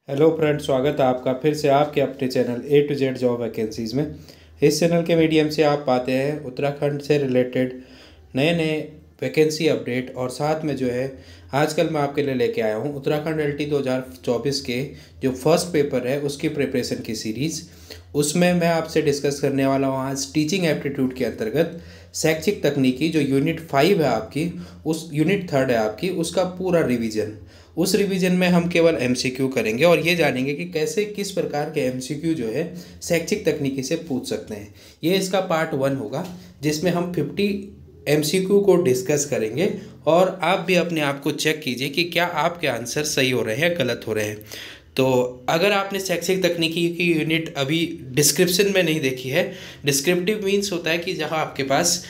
Hello friend, स्वागत है आपका फिर से आपके अपने channel A to Z job vacancies में। इस चैनल के मीडियम से आप पाते हैं उत्तराखंड से रिलेटेड नए नए वैकेंसी अपडेट, और साथ में जो है आजकल मैं आपके लिए लेके आया हूँ उत्तराखंड LT 2024 के जो फर्स्ट पेपर है उसकी प्रिपरेशन की सीरीज़। उसमें मैं आपसे डिस्कस करने वाला हूँ आज टीचिंग एप्टीट्यूड के अंतर्गत शैक्षिक तकनीकी जो यूनिट 5 है आपकी, उस यूनिट 3 है आपकी, उसका पूरा रिवीजन। उस रिवीजन में हम केवल MCQ करेंगे और ये जानेंगे कि कैसे किस प्रकार के MCQ जो है शैक्षिक तकनीकी से पूछ सकते हैं। ये इसका पार्ट 1 होगा जिसमें हम 50 MCQ को डिस्कस करेंगे और आप भी अपने आप को चेक कीजिए कि क्या आपके आंसर सही हो रहे हैं या गलत हो रहे हैं। तो अगर आपने शैक्षिक तकनीकी की यूनिट अभी डिस्क्रिप्शन में नहीं देखी है, डिस्क्रिप्टिव मीन्स होता है कि जहाँ आपके पास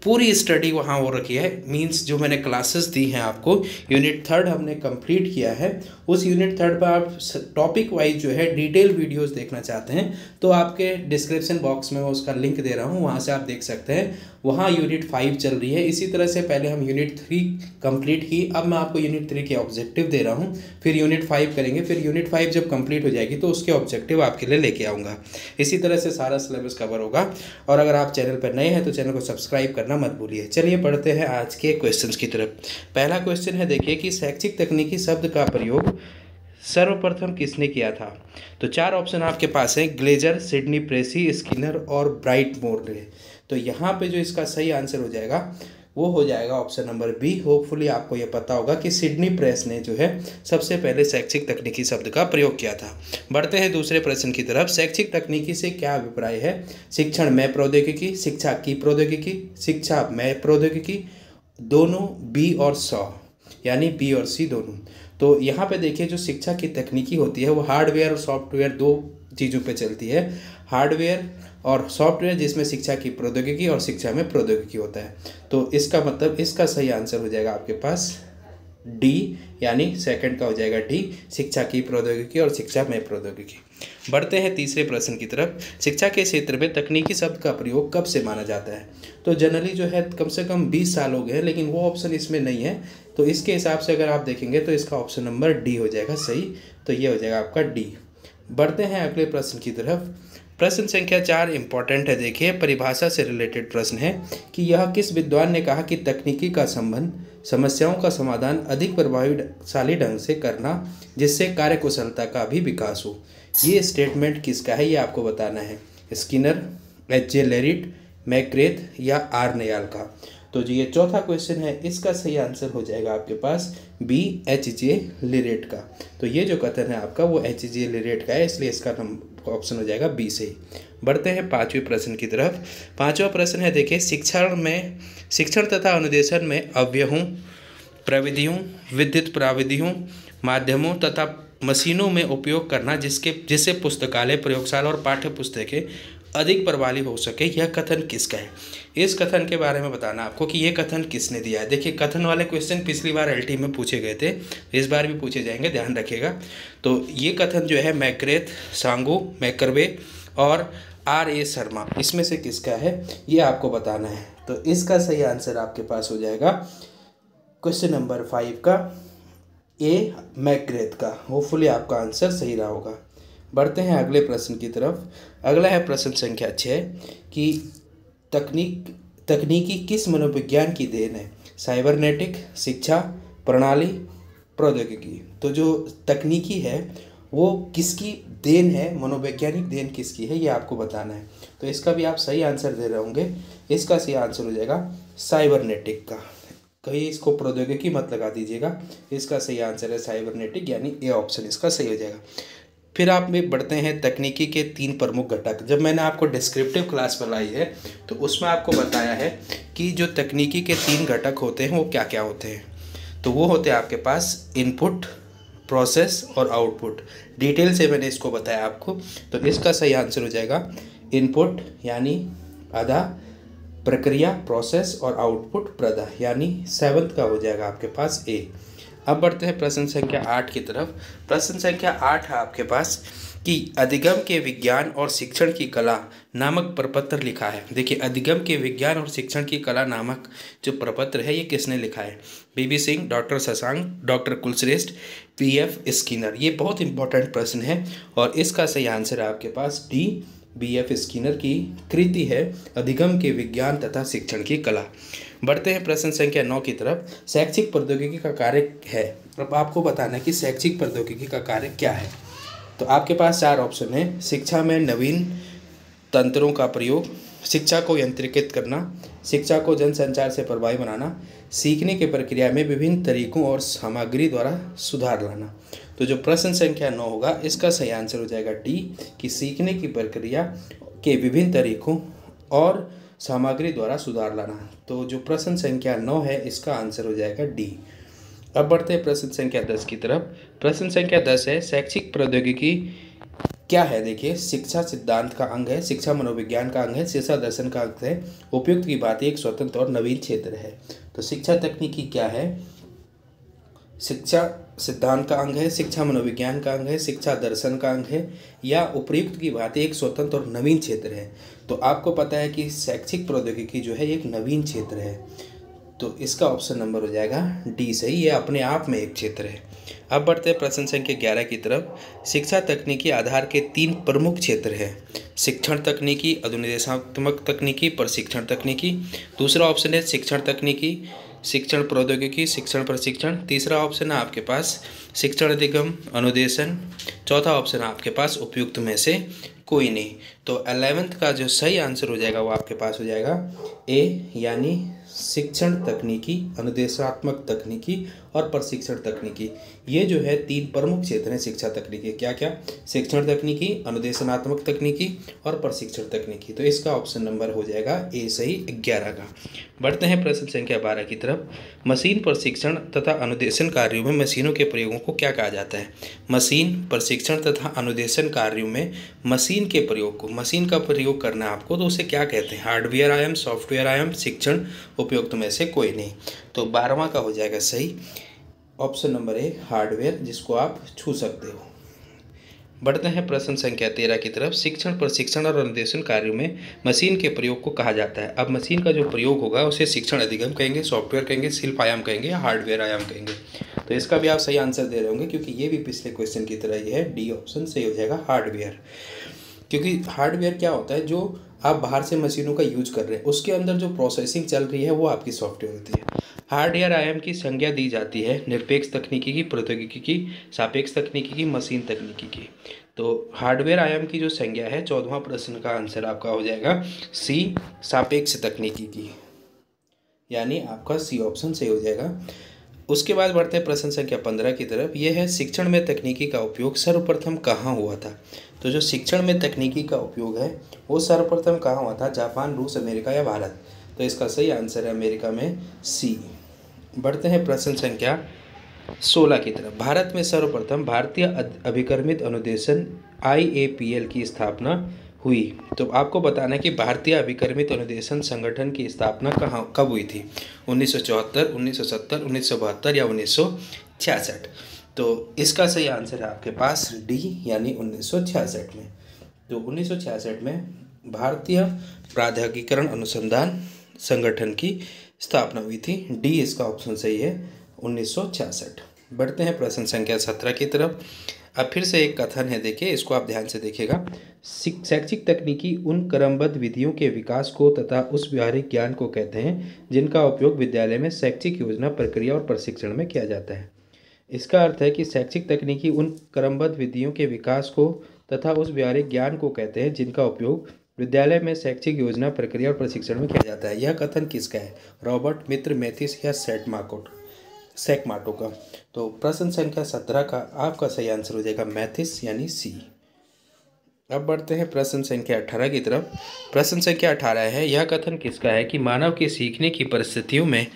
पूरी स्टडी वहाँ हो रखी है, मींस जो मैंने क्लासेस दी हैं आपको, यूनिट 3 हमने कंप्लीट किया है। उस यूनिट 3 पर आप टॉपिक वाइज जो है डिटेल वीडियोस देखना चाहते हैं तो आपके डिस्क्रिप्शन बॉक्स में मैं उसका लिंक दे रहा हूँ, वहाँ से आप देख सकते हैं। वहाँ यूनिट 5 चल रही है। इसी तरह से पहले हम यूनिट 3 कंप्लीट की, अब मैं आपको यूनिट 3 के ऑब्जेक्टिव दे रहा हूँ, फिर यूनिट 5 करेंगे, फिर यूनिट 5 जब कंप्लीट हो जाएगी तो उसके ऑब्जेक्टिव आपके लिए लेके आऊँगा। इसी तरह से सारा सिलेबस कवर होगा। और अगर आप चैनल पर नए हैं तो चैनल को सब्सक्राइब करना मत भूलिए। चलिए बढ़ते हैं आज के क्वेश्चंस की तरफ। पहला क्वेश्चन है, देखिए कि शैक्षिक तकनीकी शब्द का प्रयोग सर्वप्रथम किसने किया था। तो 4 ऑप्शन आपके पास हैं, ग्लेजर, सिडनी प्रेसी, स्किनर और ब्राइट मोरले। तो यहाँ पे जो इसका सही आंसर हो जाएगा वो हो जाएगा ऑप्शन नंबर बी। होपफुली आपको ये पता होगा कि सिडनी प्रेस ने जो है सबसे पहले शैक्षिक तकनीकी शब्द का प्रयोग किया था। बढ़ते हैं दूसरे प्रश्न की तरफ। शैक्षिक तकनीकी से क्या अभिप्राय है। शिक्षण में प्रौद्योगिकी, शिक्षा की प्रौद्योगिकी, शिक्षा में प्रौद्योगिकी, दोनों, बी और सौ, यानी बी और सी दोनों। तो यहाँ पे देखिए जो शिक्षा की तकनीकी होती है वो हार्डवेयर और सॉफ्टवेयर दो चीज़ों पे चलती है। हार्डवेयर और सॉफ्टवेयर जिसमें शिक्षा की प्रौद्योगिकी और शिक्षा में प्रौद्योगिकी होता है। तो इसका मतलब इसका सही आंसर हो जाएगा आपके पास डी, यानी सेकंड का हो जाएगा डी, शिक्षा की प्रौद्योगिकी और शिक्षा में प्रौद्योगिकी। बढ़ते हैं तीसरे प्रश्न की तरफ। शिक्षा के क्षेत्र में तकनीकी शब्द का प्रयोग कब से माना जाता है। तो जनरली जो है कम से कम 20 साल हो गए हैं, लेकिन वो ऑप्शन इसमें नहीं है। तो इसके हिसाब से अगर आप देखेंगे तो इसका ऑप्शन नंबर डी हो जाएगा सही। तो ये हो जाएगा आपका डी। बढ़ते हैं अगले प्रश्न की तरफ। प्रश्न संख्या 4 इंपॉर्टेंट है। देखिए, परिभाषा से रिलेटेड प्रश्न है कि यह किस विद्वान ने कहा कि तकनीकी का संबंध समस्याओं का समाधान अधिक प्रभावशाली ढंग से करना जिससे कार्यकुशलता का भी विकास हो। ये स्टेटमेंट किसका है ये आपको बताना है। Skinner, H.J. लेरिट, मैकग्रेथ या आर नयाल का। तो जो ये चौथा क्वेश्चन है इसका सही आंसर हो जाएगा आपके पास बी, H.J. लेरिट का। तो ये जो कथन है आपका वो H.J. लेरिट का है, इसलिए इसका ऑप्शन हो जाएगा बी सही। बढ़ते हैं पांचवें प्रश्न की तरफ। पांचवा प्रश्न है, देखिए, शिक्षण तथा अनुदेशन में अव्ययों, प्रविधियों, विद्युत प्राविधियों, माध्यमों तथा मशीनों में उपयोग करना जिससे पुस्तकालय, प्रयोगशाला और पाठ्य पुस्तकें अधिक प्रभावी हो सके, यह कथन किसका है। इस कथन के बारे में बताना आपको कि यह कथन किसने दिया है। देखिए, कथन वाले क्वेश्चन पिछली बार LT में पूछे गए थे, इस बार भी पूछे जाएंगे, ध्यान रखिएगा। तो ये कथन जो है मैकग्रेथ, सांगो, मैकरवे और R.A. शर्मा, इसमें से किसका है ये आपको बताना है। तो इसका सही आंसर आपके पास हो जाएगा क्वेश्चन नंबर 5 का ए, मैकग्रेथ का। होपफुली आपका आंसर सही रहा होगा। बढ़ते हैं अगले प्रश्न की तरफ। अगला है प्रश्न संख्या 6 कि तकनीकी किस मनोविज्ञान की देन है। साइबरनेटिक, शिक्षा प्रणाली, प्रौद्योगिकी। तो जो तकनीकी है वो किसकी देन है, मनोवैज्ञानिक देन किसकी है ये आपको बताना है। तो इसका भी आप सही आंसर दे रहे होंगे। इसका सही आंसर हो जाएगा साइबरनेटिक का। कहीं इसको प्रौद्योगिकी मत लगा दीजिएगा, इसका सही आंसर है साइबरनेटिक, यानी ए ऑप्शन इसका सही हो जाएगा। फिर आप में बढ़ते हैं तकनीकी के 3 प्रमुख घटक। जब मैंने आपको डिस्क्रिप्टिव क्लास बनाई है तो उसमें आपको बताया है कि जो तकनीकी के 3 घटक होते हैं वो क्या क्या होते हैं। तो वो होते हैं आपके पास इनपुट, प्रोसेस और आउटपुट। डिटेल से मैंने इसको बताया आपको। तो इसका सही आंसर हो जाएगा इनपुट यानी आधा, प्रक्रिया प्रोसेस और आउटपुट प्रदा, यानी 7th का हो जाएगा आपके पास ए। अब बढ़ते हैं प्रश्न संख्या 8 की तरफ। प्रश्न संख्या 8 है आपके पास कि अधिगम के विज्ञान और शिक्षण की कला नामक प्रपत्र लिखा है। देखिए, अधिगम के विज्ञान और शिक्षण की कला नामक जो प्रपत्र है ये किसने लिखा है? BB Singh, doctor Shashank, doctor Kulshreshtha, PF Skinner. ये बहुत इंपॉर्टेंट प्रश्न है और इसका सही आंसर है आपके पास डी, बीएफ स्किनर की कृति है अधिगम के विज्ञान तथा शिक्षण की कला। बढ़ते हैं प्रश्न संख्या 9 की तरफ। शैक्षिक प्रौद्योगिकी का कार्य है। अब आपको बताना है कि शैक्षिक प्रौद्योगिकी का कार्य क्या है। तो आपके पास 4 ऑप्शन है। शिक्षा में नवीन तंत्रों का प्रयोग, शिक्षा को यंत्रीकृत करना, शिक्षा को जनसंचार से प्रभावी बनाना, सीखने की प्रक्रिया में विभिन्न तरीकों और सामग्री द्वारा सुधार लाना। तो जो प्रश्न संख्या 9 होगा इसका सही आंसर हो जाएगा डी, कि सीखने की प्रक्रिया के विभिन्न तरीकों और सामग्री द्वारा सुधार लाना। तो जो प्रश्न संख्या 9 है इसका आंसर हो जाएगा डी। अब बढ़ते हैं प्रश्न संख्या 10 की तरफ। प्रश्न संख्या 10 है शैक्षिक प्रौद्योगिकी क्या है। देखिए, शिक्षा सिद्धांत का अंग है, शिक्षा मनोविज्ञान का अंग है, शिक्षा दर्शन का अंग है, उपयुक्त की बात एक स्वतंत्र और नवीन क्षेत्र है। तो शिक्षा तकनीकी क्या है? शिक्षा सिद्धांत का अंग है, शिक्षा मनोविज्ञान का अंग है, शिक्षा दर्शन का अंग है, या उपयुक्त की बात एक स्वतंत्र और नवीन क्षेत्र है। तो आपको पता है कि शैक्षिक प्रौद्योगिकी जो है एक नवीन क्षेत्र है, तो इसका ऑप्शन नंबर हो जाएगा डी सही। ये अपने आप में एक क्षेत्र है। अब बढ़ते हैं प्रश्न संख्या 11 की तरफ। शिक्षा तकनीकी आधार के 3 प्रमुख क्षेत्र हैं। शिक्षण तकनीकी, अनुदेशात्मक तकनीकी, प्रशिक्षण तकनीकी। दूसरा ऑप्शन है शिक्षण तकनीकी, शिक्षण प्रौद्योगिकी, शिक्षण प्रशिक्षण। तीसरा ऑप्शन है आपके पास शिक्षण अधिगम, अनुदेशन। चौथा ऑप्शन है आपके पास उपयुक्त में से कोई नहीं। तो 11th का जो सही आंसर हो जाएगा वो आपके पास हो जाएगा ए, यानी शिक्षण तकनीकी, अनुदेशात्मक तकनीकी और प्रशिक्षण तकनीकी। ये जो है 3 प्रमुख क्षेत्र हैं शिक्षा तकनीकी। क्या क्या? शिक्षण तकनीकी, अनुदेशनात्मक तकनीकी और प्रशिक्षण तकनीकी। तो इसका ऑप्शन नंबर हो जाएगा ए सही 11 का। बढ़ते हैं प्रश्न संख्या 12 की तरफ। मशीन प्रशिक्षण तथा अनुदेशन कार्यों में मशीनों के प्रयोगों को क्या कहा जाता है? मशीन प्रशिक्षण तथा अनुदेशन कार्यों में मशीन के प्रयोग को, मशीन का प्रयोग करना है आपको, तो उसे क्या कहते हैं? हार्डवेयर आयाम, सॉफ्टवेयर आयाम, शिक्षण, उपयुक्त में से कोई नहीं। तो 12वां का हो जाएगा सही ऑप्शन नंबर ए, हार्डवेयर, जिसको आप छू सकते हो। बढ़ते हैं प्रश्न संख्या 13 की तरफ। शिक्षण प्रशिक्षण और अनुदेशन कार्यों में मशीन के प्रयोग को कहा जाता है। अब मशीन का जो प्रयोग होगा उसे शिक्षण अधिगम कहेंगे, सॉफ्टवेयर कहेंगे, शिल्प आयाम कहेंगे या हार्डवेयर आयाम कहेंगे। तो इसका भी आप सही आंसर दे रहे होंगे क्योंकि ये भी पिछले क्वेश्चन की तरह ही है। डी ऑप्शन सही हो जाएगा, हार्डवेयर। क्योंकि हार्डवेयर क्या होता है? जो आप बाहर से मशीनों का यूज कर रहे हैं उसके अंदर जो प्रोसेसिंग चल रही है वो आपकी सॉफ्टवेयर होती है। हार्डवेयर आयाम की संज्ञा दी जाती है निरपेक्ष तकनीकी की, प्रौद्योगिकी की, सापेक्ष तकनीकी की, मशीन तकनीकी की। तो हार्डवेयर आयाम की जो संज्ञा है, 14वां प्रश्न का आंसर आपका हो जाएगा सी, सापेक्ष तकनीकी की, यानी आपका सी ऑप्शन सही हो जाएगा। उसके बाद बढ़ते हैं प्रश्न संख्या 15 की तरफ। यह है शिक्षण में तकनीकी का उपयोग सर्वप्रथम कहाँ हुआ था? तो जो शिक्षण में तकनीकी का उपयोग है वो सर्वप्रथम कहाँ हुआ था? जापान, रूस, अमेरिका या भारत? तो इसका सही आंसर है अमेरिका में, सी। बढ़ते हैं प्रश्न संख्या 16 की तरफ। भारत में सर्वप्रथम भारतीय अभिकर्मित अनुदेशन IAPL की स्थापना हुई। तो आपको बताना है कि भारतीय अभिकर्मित अनुदेशन संगठन की स्थापना कब हुई थी? 1974, 1970, 1972 या 1966? तो इसका सही आंसर है आपके पास डी, यानी 1966 में। तो 1966 में भारतीय प्राधिकरण अनुसंधान संगठन की स्थापना हुई थी। डी इसका ऑप्शन सही है, 1966। बढ़ते हैं प्रश्न संख्या 17 की तरफ। अब फिर से एक कथन है, देखिए इसको आप ध्यान से देखिएगा। शैक्षिक तकनीकी उन क्रमबद्ध विधियों के विकास को तथा उस व्यवहारिक ज्ञान को कहते हैं जिनका उपयोग विद्यालय में शैक्षिक योजना, प्रक्रिया और प्रशिक्षण में किया जाता है। इसका अर्थ है कि शैक्षिक तकनीकी उन क्रमबद्ध विधियों के विकास को तथा उस व्यवहारिक ज्ञान को कहते हैं जिनका उपयोग विद्यालय में शैक्षिक योजना, प्रक्रिया और प्रशिक्षण में किया जाता है। यह कथन किसका है? रॉबर्ट मित्र, मैथिस या सैकमाटो का? तो प्रश्न संख्या 17 का आपका सही आंसर हो जाएगा मैथिस, यानी सी। अब बढ़ते हैं प्रश्न संख्या 18 की तरफ। प्रश्न संख्या 18 है, यह कथन किसका है कि मानव के सीखने की परिस्थितियों में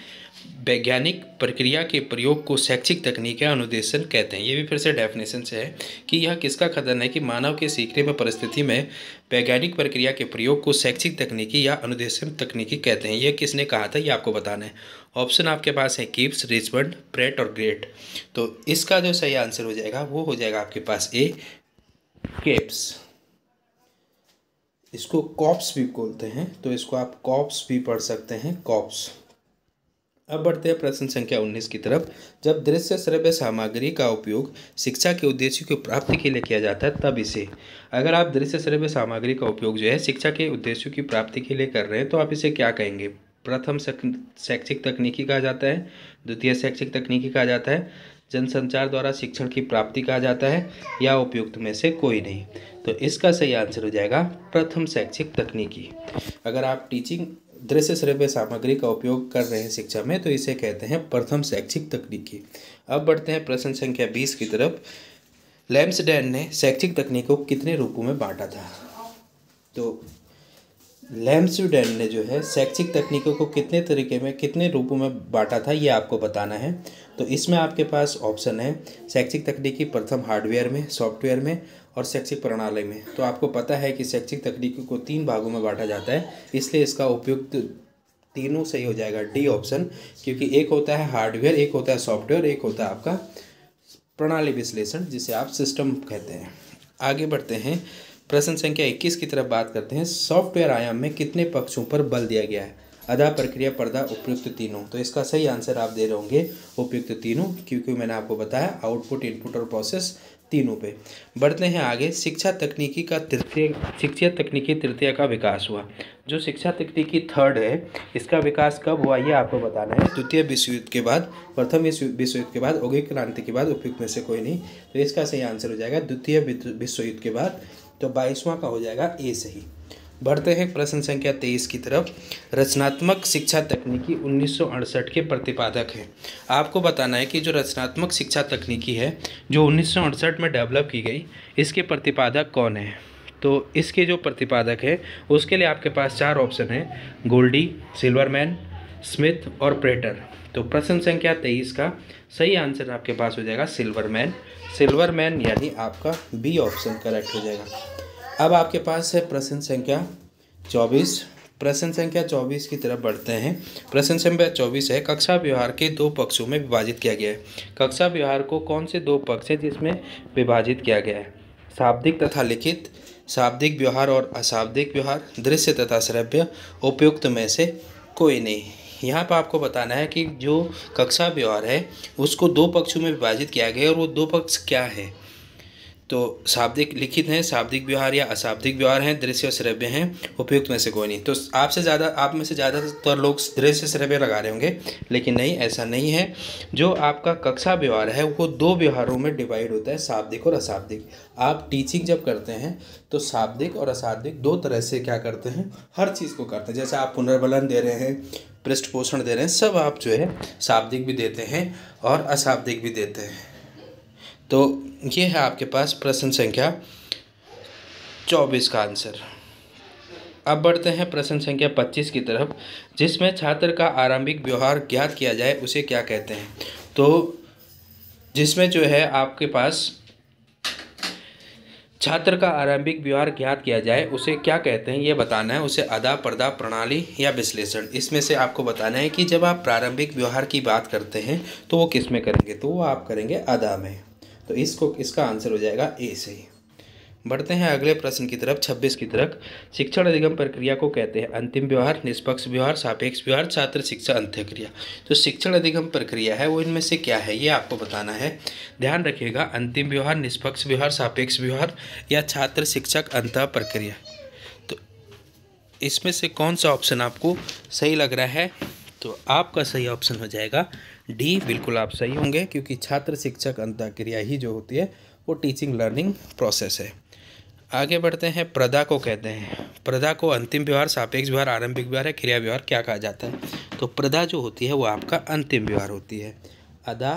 वैज्ञानिक प्रक्रिया के प्रयोग को शैक्षिक तकनीक या अनुदेशन कहते हैं। ये भी फिर से डेफिनेशन से है कि यह किसका कथन है कि मानव के सीखने में परिस्थिति में वैज्ञानिक प्रक्रिया के प्रयोग को शैक्षिक तकनीकी या अनुदेशन तकनीकी कहते हैं। ये किसने कहा था, ये आपको बताना है। ऑप्शन आपके पास है गिब्स, रिचमंड, प्रेट और ग्रेट। तो इसका जो सही आंसर हो जाएगा वो हो जाएगा आपके पास ए, गिब्स। इसको कॉप्स भी बोलते हैं, तो इसको आप कॉप्स भी पढ़ सकते हैं, कॉप्स। अब बढ़ते हैं प्रश्न संख्या 19 की तरफ। जब दृश्य श्रव्य सामग्री का उपयोग शिक्षा के उद्देश्यों की प्राप्ति के लिए किया जाता है तब इसे, अगर आप दृश्य श्रव्य सामग्री का उपयोग जो है शिक्षा के उद्देश्यों की प्राप्ति के लिए कर रहे हैं तो आप इसे क्या कहेंगे। प्रथम शैक्षिक तकनीकी कहा जाता है, द्वितीय शैक्षिक तकनीकी कहा जाता है, जनसंचार द्वारा शिक्षण की प्राप्ति कहा जाता है, या उपयुक्त में से कोई नहीं। तो इसका सही आंसर हो जाएगा प्रथम शैक्षिक तकनीकी। अगर आप टीचिंग दृश्य श्रव्य सामग्री का उपयोग कर रहे हैं शिक्षा में तो इसे कहते हैं प्रथम शैक्षिक तकनीकी। अब बढ़ते हैं प्रश्न संख्या 20 की तरफ। लैम्सडैन ने शैक्षिक तकनीकों को कितने रूपों में बांटा था। तो लैम्सडैन ने जो है शैक्षिक तकनीकों को कितने तरीके में, कितने रूपों में बांटा था, ये आपको बताना है। तो इसमें आपके पास ऑप्शन है शैक्षिक तकनीकी प्रथम हार्डवेयर में, सॉफ्टवेयर में और शैक्षिक प्रणाली में। तो आपको पता है कि शैक्षिक तकनीकों को 3 भागों में बांटा जाता है, इसलिए इसका उपयुक्त तीनों सही हो जाएगा डी ऑप्शन, क्योंकि एक होता है हार्डवेयर, एक होता है सॉफ्टवेयर, एक होता है आपका प्रणाली विश्लेषण जिसे आप सिस्टम कहते हैं। आगे बढ़ते हैं प्रश्न संख्या 21 की तरफ बात करते हैं। सॉफ्टवेयर आयाम में कितने पक्षों पर बल दिया गया है। अदा, प्रक्रिया, पर्दा, उपयुक्त तीनों। तो इसका सही आंसर आप दे रहे होंगे उपयुक्त तीनों, क्योंकि मैंने आपको बताया आउटपुट, इनपुट और प्रोसेस तीनों पे। बढ़ते हैं आगे। शिक्षा तकनीकी तृतीय का विकास हुआ। जो शिक्षा तकनीकी थर्ड है इसका विकास कब हुआ ये आपको बताना है। द्वितीय विश्व युद्ध के बाद, प्रथम विश्व युद्ध के बाद, औद्योगिक क्रांति के बाद, उपयुक्त में से कोई नहीं। तो इसका सही आंसर हो जाएगा द्वितीय विश्व युद्ध के बाद। तो 22वां का हो जाएगा ए सही। बढ़ते हैं प्रश्न संख्या 23 की तरफ। रचनात्मक शिक्षा तकनीकी 1968 के प्रतिपादक हैं। आपको बताना है कि जो रचनात्मक शिक्षा तकनीकी है जो 1968 में डेवलप की गई, इसके प्रतिपादक कौन है। तो इसके जो प्रतिपादक है उसके लिए आपके पास 4 ऑप्शन है, गोल्डी, सिल्वरमैन, स्मिथ और प्रेटर। तो प्रश्न संख्या 23 का सही आंसर आपके पास हो जाएगा सिल्वरमैन। सिल्वरमैन यानी आपका बी ऑप्शन करेक्ट हो जाएगा। अब आपके पास है प्रश्न संख्या 24। प्रश्न संख्या 24 की तरफ बढ़ते हैं। प्रश्न संख्या 24 है, कक्षा व्यवहार के 2 पक्षों में विभाजित किया गया है। कक्षा व्यवहार को कौन से 2 पक्ष है जिसमें विभाजित किया गया है। शाब्दिक तथा लिखित, शाब्दिक व्यवहार और अशाब्दिक व्यवहार, दृश्य तथा श्रव्य, उपयुक्त में से कोई नहीं। यहाँ पर आपको बताना है कि जो कक्षा व्यवहार है उसको 2 पक्षों में विभाजित किया गया है और वो 2 पक्ष क्या है। तो शाब्दिक लिखित हैं, शाब्दिक व्यवहार या अशाब्दिक व्यवहार हैं, दृश्य और श्रव्य हैं, उपयुक्त में से कोई नहीं। तो आप में से ज़्यादातर लोग दृश्य श्रव्य लगा रहे होंगे, लेकिन नहीं, ऐसा नहीं है। जो आपका कक्षा व्यवहार है वो 2 व्यवहारों में डिवाइड होता है, शाब्दिक और अशाब्दिक। आप टीचिंग जब करते हैं तो शाब्दिक और अशाब्दिक 2 तरह से क्या करते हैं, हर चीज़ को करते हैं। जैसे आप पुनर्बलन दे रहे हैं, पृष्ठ पोषण दे रहे हैं, सब आप जो है शाब्दिक भी देते हैं और अशाब्दिक भी देते हैं। तो ये है आपके पास प्रश्न संख्या 24 का आंसर। अब बढ़ते हैं प्रश्न संख्या 25 की तरफ, जिसमें छात्र का आरंभिक व्यवहार ज्ञात किया जाए उसे क्या कहते हैं। तो जिसमें जो है आपके पास छात्र का आरंभिक व्यवहार ज्ञात किया जाए उसे क्या कहते हैं ये बताना है। उसे अदा, पर्दा, प्रणाली या विश्लेषण। इसमें से आपको बताना है कि जब आप प्रारंभिक व्यवहार की बात करते हैं तो वो किस में करेंगे, तो वो आप करेंगे अदा में। तो इसका आंसर हो जाएगा ए सही। बढ़ते हैं अगले प्रश्न की तरफ 26 की तरफ। शिक्षण अधिगम प्रक्रिया को कहते हैं अंतिम व्यवहार, निष्पक्ष व्यवहार, सापेक्ष व्यवहार, छात्र शिक्षा अंत्यक्रिया। तो शिक्षण अधिगम प्रक्रिया है वो इनमें से क्या है ये आपको बताना है। ध्यान रखिएगा, अंतिम व्यवहार, निष्पक्ष व्यवहार, सापेक्ष व्यवहार या छात्र शिक्षक अंत प्रक्रिया। तो इसमें से कौन सा ऑप्शन आपको सही लग रहा है। तो आपका सही ऑप्शन हो जाएगा डी। बिल्कुल आप सही होंगे, क्योंकि छात्र शिक्षक अंतःक्रिया ही जो होती है वो टीचिंग लर्निंग प्रोसेस है। आगे बढ़ते हैं, प्रदा को कहते हैं। प्रदा को अंतिम व्यवहार, सापेक्ष व्यवहार, आरंभिक व्यवहार या क्रिया व्यवहार क्या कहा जाता है। तो प्रदा जो होती है वो आपका अंतिम व्यवहार होती है। अदा,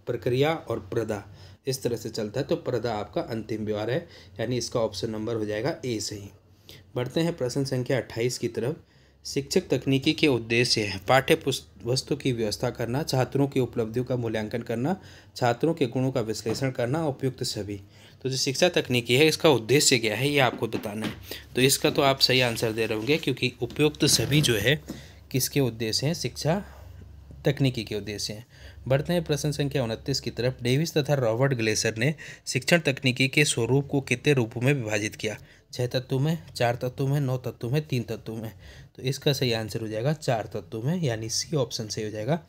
प्रक्रिया और प्रदा इस तरह से चलता है, तो प्रदा आपका अंतिम व्यवहार है, यानी इसका ऑप्शन नंबर हो जाएगा ए सही। बढ़ते हैं प्रश्न संख्या 28 की तरफ। शिक्षक तकनीकी के उद्देश्य है पाठ्य वस्तु की व्यवस्था करना, छात्रों की उपलब्धियों का मूल्यांकन करना, छात्रों के गुणों का विश्लेषण करना, उपयुक्त सभी। तो जो शिक्षा तकनीकी है इसका उद्देश्य क्या है ये आपको बताना है। तो इसका तो आप सही आंसर दे रहे होंगे, क्योंकि उपयुक्त सभी जो है किसके उद्देश्य हैं, शिक्षा तकनीकी के उद्देश्य हैं। बढ़ते हैं प्रश्न संख्या 29 की तरफ। डेविस तथा रॉबर्ट ग्लेसर ने शिक्षण तकनीकी के स्वरूप को कितने रूपों में विभाजित किया? 6 तत्वों में, 4 तत्वों में, 9 तत्वों में, 3 तत्वों में। तो इसका सही आंसर हो जाएगा 4 तत्वों में, यानी सी ऑप्शन सही हो जाएगा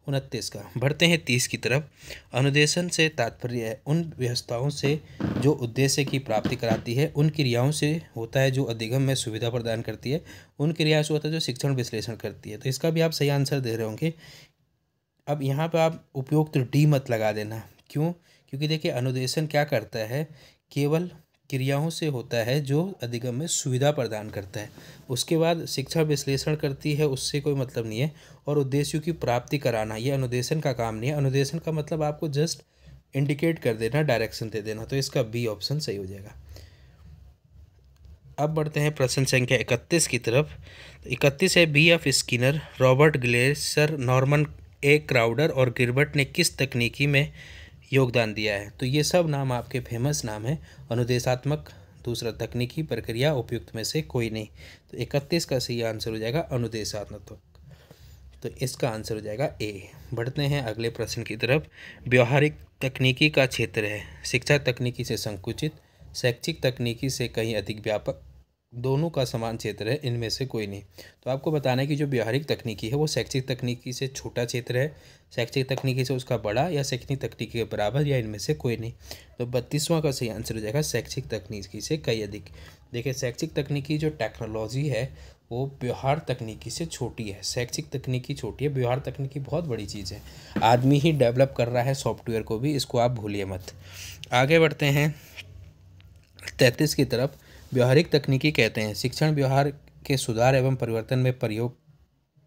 29 का। बढ़ते हैं 30 की तरफ। अनुदेशन से तात्पर्य है उन व्यवस्थाओं से जो उद्देश्य की प्राप्ति कराती है, उन क्रियाओं से होता है जो अधिगम में सुविधा प्रदान करती है, उन क्रियाओं से होता है जो शिक्षण विश्लेषण करती है। तो इसका भी आप सही आंसर दे रहे होंगे। अब यहाँ पे आप उपयुक्त डी मत लगा देना। क्यों? क्योंकि देखिए अनुदेशन क्या करता है, केवल क्रियाओं से होता है जो अधिगम में सुविधा प्रदान करता है। उसके बाद शिक्षा विश्लेषण करती है, उससे कोई मतलब नहीं है। और उद्देश्यों की प्राप्ति कराना ये अनुदेशन का काम नहीं है। अनुदेशन का मतलब आपको जस्ट इंडिकेट कर देना, डायरेक्शन दे देना। तो इसका बी ऑप्शन सही हो जाएगा। अब बढ़ते हैं प्रश्न संख्या 31 की तरफ। 31 है B F Skinner, Robert Glaser, Norman A Crowder और गिरबर्ट ने किस तकनीकी में योगदान दिया है? तो ये सब नाम आपके फेमस नाम है। अनुदेशात्मक, दूसरा तकनीकी प्रक्रिया, उपयुक्त में से कोई नहीं। तो 31 का सही आंसर हो जाएगा अनुदेशात्मक। तो इसका आंसर हो जाएगा ए। बढ़ते हैं अगले प्रश्न की तरफ। व्यवहारिक तकनीकी का क्षेत्र है शिक्षा तकनीकी से संकुचित, शैक्षिक तकनीकी से कहीं अधिक व्यापक, दोनों का समान क्षेत्र है, इनमें से कोई नहीं। तो आपको बताना है कि जो व्यवहारिक तकनीकी है वो शैक्षिक तकनीकी से छोटा क्षेत्र है, शैक्षिक तकनीकी से उसका बड़ा, या शैक्षणिक तकनीकी के बराबर, या इनमें से कोई नहीं। तो 32वां का सही आंसर हो जाएगा शैक्षिक तकनीकी से कई अधिक। देखिए शैक्षिक तकनीकी जो टेक्नोलॉजी है वो व्यवहार तकनीकी से छोटी है। शैक्षिक तकनीकी छोटी है, व्यवहार तकनीकी बहुत बड़ी चीज़ है। आदमी ही डेवलप कर रहा है सॉफ्टवेयर को भी, इसको आप भूलिए मत। आगे बढ़ते हैं 33 की तरफ। व्यवहारिक तकनीकी कहते हैं शिक्षण व्यवहार के सुधार एवं परिवर्तन में प्रयोग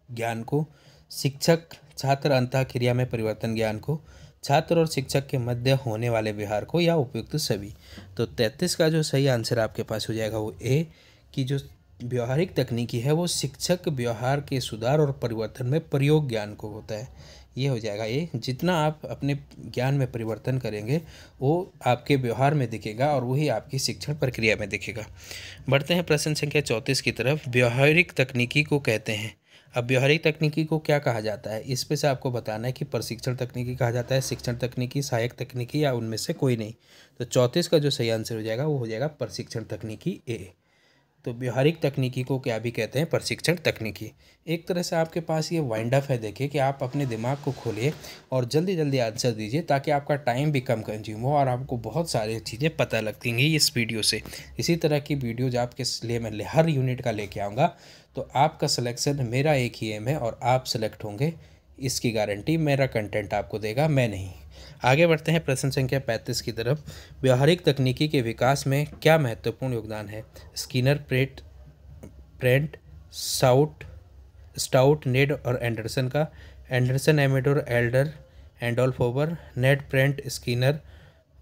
ज्ञान को, शिक्षक छात्र अंतःक्रिया में परिवर्तन ज्ञान को, छात्र और शिक्षक के मध्य होने वाले व्यवहार को, या उपयुक्त सभी। तो 33 का जो सही आंसर आपके पास हो जाएगा वो ए, कि जो व्यवहारिक तकनीकी है वो शिक्षक व्यवहार के सुधार और परिवर्तन में प्रयोग ज्ञान को होता है। ये हो जाएगा ए। जितना आप अपने ज्ञान में परिवर्तन करेंगे वो आपके व्यवहार में दिखेगा और वही आपकी शिक्षण प्रक्रिया में दिखेगा। बढ़ते हैं प्रश्न संख्या 34 की तरफ। व्यवहारिक तकनीकी को कहते हैं। अब व्यवहारिक तकनीकी को क्या कहा जाता है, इस पे से आपको बताना है कि प्रशिक्षण तकनीकी कहा जाता है, शिक्षण तकनीकी, सहायक तकनीकी, या उनमें से कोई नहीं। तो 34 का जो सही आंसर हो जाएगा वो हो जाएगा प्रशिक्षण तकनीकी ए। तो व्यवहारिक तकनीकी को क्या भी कहते हैं, प्रशिक्षण तकनीकी। एक तरह से आपके पास ये वाइंड अप है। देखिए कि आप अपने दिमाग को खोलिए और जल्दी जल्दी आंसर दीजिए, ताकि आपका टाइम भी कम कंज्यूम हो और आपको बहुत सारी चीज़ें पता लगती इस वीडियो से। इसी तरह की वीडियोज आपके लिए मैं हर यूनिट का लेके आऊँगा। तो आपका सिलेक्शन, मेरा एक ही एम है और आप सेलेक्ट होंगे, इसकी गारंटी मेरा कंटेंट आपको देगा, मैं नहीं। आगे बढ़ते हैं प्रश्न संख्या 35 की तरफ। व्यवहारिक तकनीकी के विकास में क्या महत्वपूर्ण योगदान है? स्किनर, प्रेंट, स्टाउट, नेड और एंडरसन का। एंडरसन, एमेडोर, एल्डर, एंडोल्फोवर, नेड, प्रेंट, स्किनर,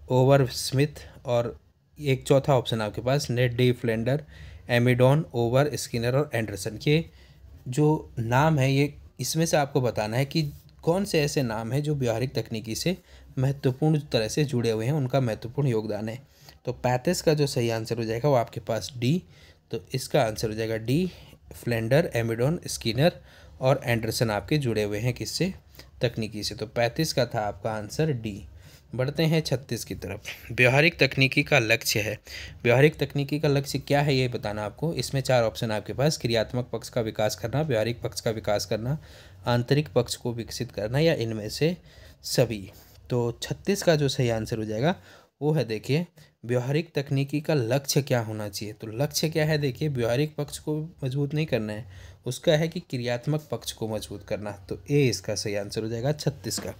ओवर, स्मिथ, और एक चौथा ऑप्शन आपके पास नेड, डी, फ्लेंडर, एमिडॉन, ओवर, स्किनर और एंडरसन। ये जो नाम है ये इसमें से आपको बताना है कि कौन से ऐसे नाम हैं जो व्यवहारिक तकनीकी से महत्वपूर्ण तरह से जुड़े हुए हैं, उनका महत्वपूर्ण योगदान है। तो 35 का जो सही आंसर हो जाएगा वो आपके पास डी। तो इसका आंसर हो जाएगा डी। फ्लेंडर, एमिडॉन, स्किनर और एंडरसन आपके जुड़े हुए हैं किससे, तकनीकी से। तो 35 का था आपका आंसर डी। बढ़ते हैं 36 की तरफ। व्यवहारिक तकनीकी का लक्ष्य है। व्यवहारिक तकनीकी का लक्ष्य क्या है ये बताना आपको। इसमें 4 ऑप्शन आपके पास। क्रियात्मक पक्ष का विकास करना, व्यवहारिक पक्ष का विकास करना, आंतरिक पक्ष को विकसित करना, या इनमें से सभी। तो 36 का जो सही आंसर हो जाएगा वो है, देखिए व्यवहारिक तकनीकी का लक्ष्य क्या होना चाहिए। तो लक्ष्य क्या है, देखिए व्यवहारिक पक्ष को मजबूत नहीं करना है, उसका है कि क्रियात्मक पक्ष को मजबूत करना। तो ए इसका सही आंसर हो जाएगा 36 का।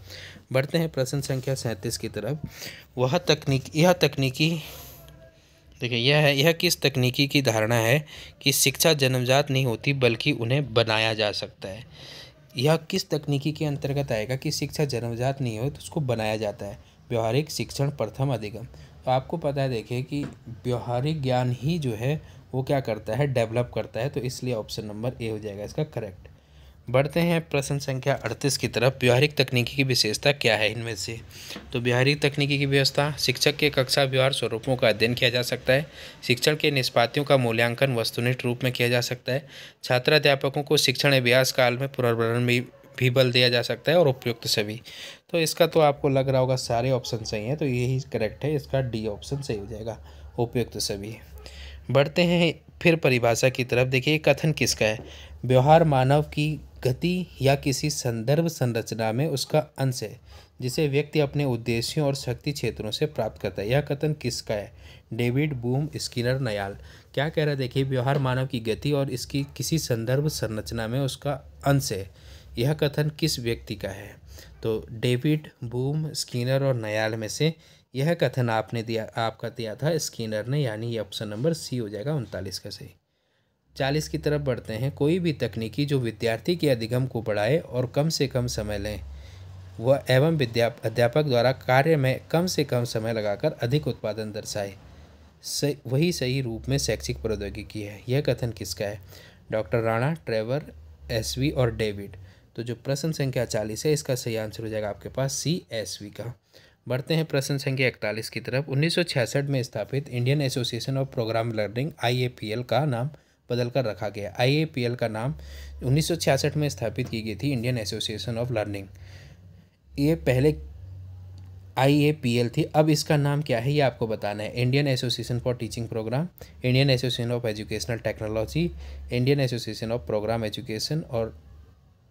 बढ़ते हैं प्रश्न संख्या 37 की तरफ। यह तकनीकी देखिए यह किस तकनीकी की धारणा है कि शिक्षा जन्मजात नहीं होती बल्कि उन्हें बनाया जा सकता है। यह किस तकनीकी के अंतर्गत आएगा कि शिक्षा जन्मजात नहीं हो तो उसको बनाया जाता है। व्यवहारिक शिक्षण प्रथम अधिगम। तो आपको पता है देखिए कि व्यवहारिक ज्ञान ही जो है वो क्या करता है, डेवलप करता है। तो इसलिए ऑप्शन नंबर ए हो जाएगा इसका करेक्ट। बढ़ते हैं प्रश्न संख्या 38 की तरफ। व्यवहारिक तकनीकी की विशेषता क्या है इनमें से? तो व्यवहारिक तकनीकी की व्यवस्था, शिक्षक के कक्षा व्यवहार स्वरूपों का अध्ययन किया जा सकता है, शिक्षण के निष्पातियों का मूल्यांकन वस्तुनिष्ठ रूप में किया जा सकता है, छात्राध्यापकों को शिक्षण अभ्यास काल में पुनर्भरण में भी बल दिया जा सकता है, और उपयुक्त सभी। तो इसका तो आपको लग रहा होगा सारे ऑप्शन सही हैं, तो यही करेक्ट है, इसका डी ऑप्शन सही हो जाएगा, उपयुक्त सभी। बढ़ते हैं फिर परिभाषा की तरफ। देखिए कथन किसका है? व्यवहार मानव की गति या किसी संदर्भ संरचना में उसका अंश है जिसे व्यक्ति अपने उद्देश्यों और शक्ति क्षेत्रों से प्राप्त करता है। यह कथन किसका है? David, boom, Skinner, Nayal. क्या कह रहा है? देखिए व्यवहार मानव की गति और इसकी किसी संदर्भ संरचना में उसका अंश है। यह कथन किस व्यक्ति का है? तो डेविड, बूम, स्किनर और नयाल में से यह कथन आपका दिया था स्किनर ने, यानी ये ऑप्शन नंबर सी हो जाएगा 39 का सही। 40 की तरफ बढ़ते हैं। कोई भी तकनीकी जो विद्यार्थी के अधिगम को बढ़ाए और कम से कम समय लें वह एवं अध्यापक द्वारा कार्य में कम से कम समय लगाकर अधिक उत्पादन दर्शाए, वही सही रूप में शैक्षिक प्रौद्योगिकी है। यह कथन किसका है? डॉक्टर राणा, ट्रेवर, एसवी और डेविड। तो जो प्रश्न संख्या 40 है इसका सही आंसर हो जाएगा आपके पास सी, एसवी का। बढ़ते हैं प्रश्न संख्या 41 की तरफ। 1966 में स्थापित Indian association of programme learning IAPL का नाम बदलकर रखा गया। IAPL का नाम 1966 में स्थापित की गई थी इंडियन एसोसिएशन ऑफ लर्निंग। ये पहले IAPL थी, अब इसका नाम क्या है ये आपको बताना है। Indian association for teaching programme, Indian association of educational technology, Indian association of programme education, और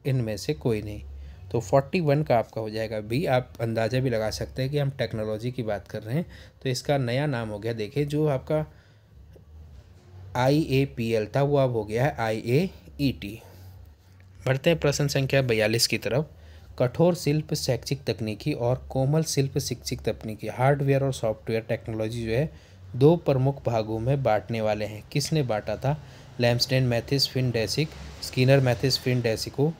इनमें से कोई नहीं। तो 41 का आपका हो जाएगा बी। आप अंदाज़ा भी लगा सकते हैं कि हम टेक्नोलॉजी की बात कर रहे हैं, तो इसका नया नाम हो गया। देखिए जो आपका IAPL था वो अब हो गया है IAET। बढ़ते हैं प्रश्न संख्या 42 की तरफ। कठोर शिल्प शैक्षिक तकनीकी और कोमल शिल्प शिक्षिक तकनीकी, हार्डवेयर और सॉफ्टवेयर टेक्नोलॉजी जो है दो प्रमुख भागों में बांटने वाले हैं। किसने बांटा था? लैम्सडेन, मैथिस, फिन डेसिक, स्किनर, मैथिस, फिन डेसिको,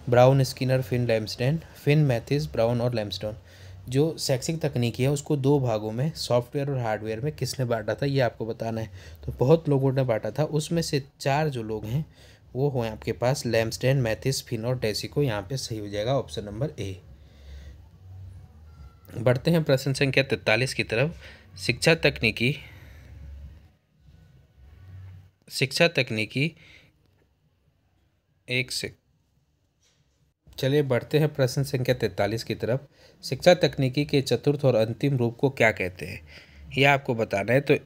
Brown, Skinner, Finn Lumsdaine, Finn, Mathis, Brown और लैम्सडोन। जो शैक्षिक तकनीकी है उसको दो भागों में, सॉफ्टवेयर और हार्डवेयर में, किसने बांटा था ये आपको बताना है। तो बहुत लोगों ने बांटा था, उसमें से 4 जो लोग हैं वो हुए आपके पास लैम्सडेन, मैथिस, फिन और डेसिको। यहाँ पे सही हो जाएगा ऑप्शन नंबर ए। बढ़ते हैं प्रश्न संख्या 43 की तरफ। शिक्षा तकनीकी एक से चलिए बढ़ते हैं प्रश्न संख्या 43 की तरफ। शिक्षा तकनीकी के चतुर्थ और अंतिम रूप को क्या कहते हैं ये आपको बताना है। तो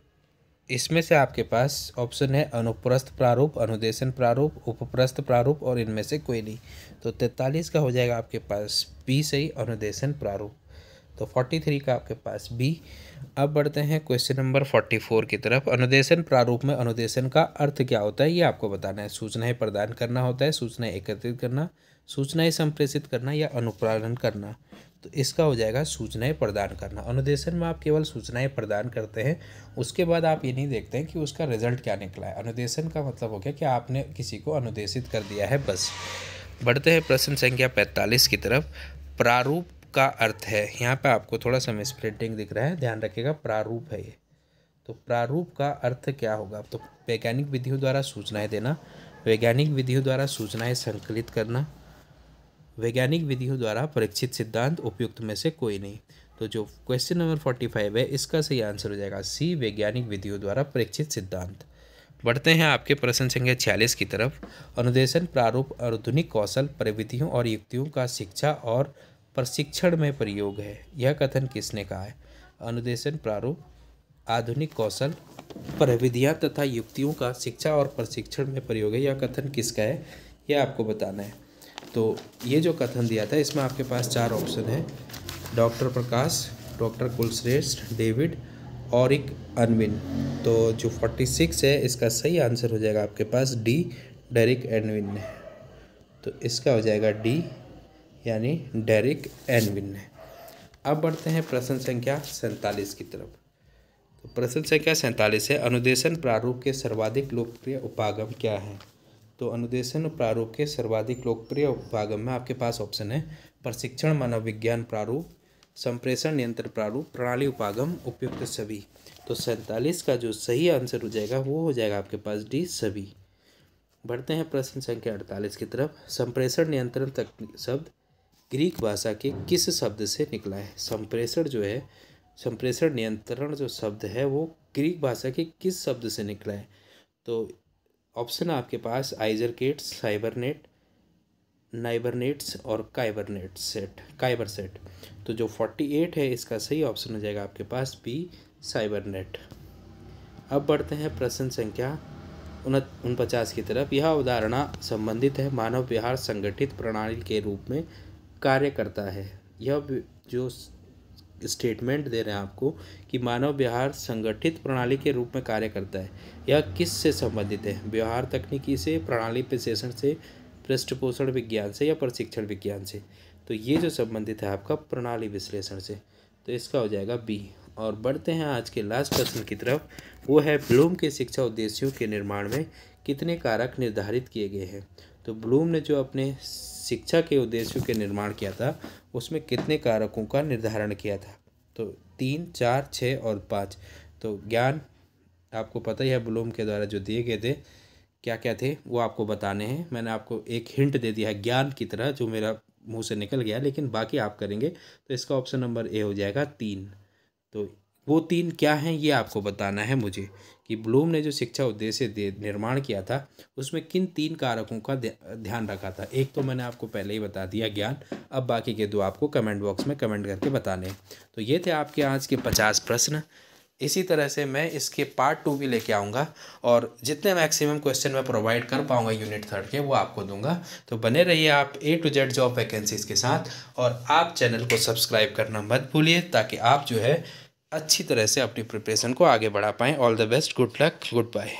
इसमें से आपके पास ऑप्शन है अनुप्रस्थ प्रारूप, अनुदेशन प्रारूप, उपप्रस्थ प्रारूप और इनमें से कोई नहीं। तो 43 का हो जाएगा आपके पास बी सही, अनुदेशन प्रारूप। तो 43 का आपके पास बी। अब बढ़ते हैं क्वेश्चन नंबर 44 की तरफ। अनुदेशन प्रारूप में अनुदेशन का अर्थ क्या होता है ये आपको बताना है। सूचनाएं प्रदान करना होता है, सूचनाएं एकत्रित करना, सूचनाएं संप्रेषित करना या अनुप्रारण करना। तो इसका हो जाएगा सूचनाएं प्रदान करना। अनुदेशन में आप केवल सूचनाएं प्रदान करते हैं, उसके बाद आप ये नहीं देखते हैं कि उसका रिजल्ट क्या निकला है। अनुदेशन का मतलब हो गया कि आपने किसी को अनुदेशित कर दिया है, बस। बढ़ते हैं प्रश्न संख्या 45 की तरफ। प्रारूप का अर्थ है, यहाँ पे आपको थोड़ा सा मिसप्रिंटिंग दिख रहा है, ध्यान रखिएगा, प्रारूप है ये। तो प्रारूप का अर्थ क्या होगा? तो वैज्ञानिक विधियों द्वारा सूचनाएं देना, वैज्ञानिक विधियों द्वारा सूचनाएं संकलित करना, वैज्ञानिक विधियों द्वारा परीक्षित सिद्धांत, उपयुक्त में से कोई नहीं। तो जो क्वेश्चन नंबर 45 है इसका सही आंसर हो जाएगा सी, वैज्ञानिक विधियों द्वारा परीक्षित सिद्धांत। बढ़ते हैं आपके प्रश्न संख्या 46 की तरफ। अनुदेशन प्रारूप आधुनिक कौशल, प्रविधियों और युक्तियों का शिक्षा और प्रशिक्षण में प्रयोग है। यह कथन किसने कहा है? अनुदेशन प्रारूप आधुनिक कौशल, प्रविधियाँ तथा युक्तियों का शिक्षा और प्रशिक्षण में प्रयोग है। यह कथन किसका है यह आपको बताना है। तो ये जो कथन दिया था इसमें आपके पास 4 ऑप्शन है। डॉक्टर प्रकाश, डॉक्टर कुलश्रेष्ठ, डेविड और एक अनविन। तो जो 46 है इसका सही आंसर हो जाएगा आपके पास डी, डेरिक एनविन ने। तो इसका हो जाएगा डी, यानी डेरिक एनविन ने। अब बढ़ते हैं प्रश्न संख्या 47 की तरफ। तो प्रश्न संख्या 47 है, अनुदेशन प्रारूप के सर्वाधिक लोकप्रिय उपागम क्या है? तो अनुदेशन प्रारूप के सर्वाधिक लोकप्रिय उपागम में आपके पास ऑप्शन है प्रशिक्षण मनोविज्ञान प्रारूप, संप्रेषण नियंत्रण प्रारूप, प्रणाली उपागम, उपयुक्त सभी। तो 47 का जो सही आंसर हो जाएगा वो हो जाएगा आपके पास डी सभी। बढ़ते हैं प्रश्न संख्या 48 की तरफ। संप्रेषण नियंत्रण तकनीक शब्द ग्रीक भाषा के किस शब्द से निकला है? संप्रेषण जो है, संप्रेषण नियंत्रण जो शब्द है वो ग्रीक भाषा के किस शब्द से निकला है? तो ऑप्शन आपके पास आइजरकेट्स, साइबरनेट, नाइबरनेट्स और काइबरसेट। तो जो 48 है इसका सही ऑप्शन हो जाएगा आपके पास बी साइबरनेट। अब बढ़ते हैं प्रश्न संख्या 49 की तरफ। यह अवधारणा संबंधित है मानव व्यवहार संगठित प्रणाली के रूप में कार्य करता है। यह जो स्टेटमेंट दे रहे हैं आपको कि मानव व्यवहार संगठित प्रणाली के रूप में कार्य करता है, यह किस से संबंधित है? व्यवहार तकनीकी से, प्रणाली विश्लेषण से, पृष्ठपोषण विज्ञान से या प्रशिक्षण विज्ञान से? तो ये जो संबंधित है आपका प्रणाली विश्लेषण से, तो इसका हो जाएगा बी। और बढ़ते हैं आज के लास्ट प्रश्न की तरफ। वो है ब्लूम के शिक्षा उद्देश्यों के निर्माण में कितने कारक निर्धारित किए गए हैं? तो ब्लूम ने जो अपने शिक्षा के उद्देश्यों के निर्माण किया था उसमें कितने कारकों का निर्धारण किया था? तो 3, 4, 6 और 5। तो ज्ञान आपको पता ही है ब्लूम के द्वारा जो दिए गए थे क्या क्या थे वो आपको बताने हैं। मैंने आपको एक हिंट दे दिया है ज्ञान की तरह जो मेरा मुंह से निकल गया, लेकिन बाकी आप करेंगे। तो इसका ऑप्शन नंबर ए हो जाएगा 3। तो वो 3 क्या हैं ये आपको बताना है मुझे कि ब्लूम ने जो शिक्षा उद्देश्य निर्माण किया था उसमें किन 3 कारकों का ध्यान रखा था। एक तो मैंने आपको पहले ही बता दिया ज्ञान, अब बाकी के 2 आपको कमेंट बॉक्स में कमेंट करके बताने हैं। तो ये थे आपके आज के 50 प्रश्न। इसी तरह से मैं इसके पार्ट 2 भी लेके आऊँगा और जितने मैक्सिमम क्वेश्चन मैं प्रोवाइड कर पाऊँगा यूनिट 3 के वो आपको दूंगा। तो बने रहिए आप A to Z job vacancies के साथ और आप चैनल को सब्सक्राइब करना मत भूलिए ताकि आप जो है अच्छी तरह से अपनी प्रिपरेशन को आगे बढ़ा पाएँ। All the best, good luck, good bye.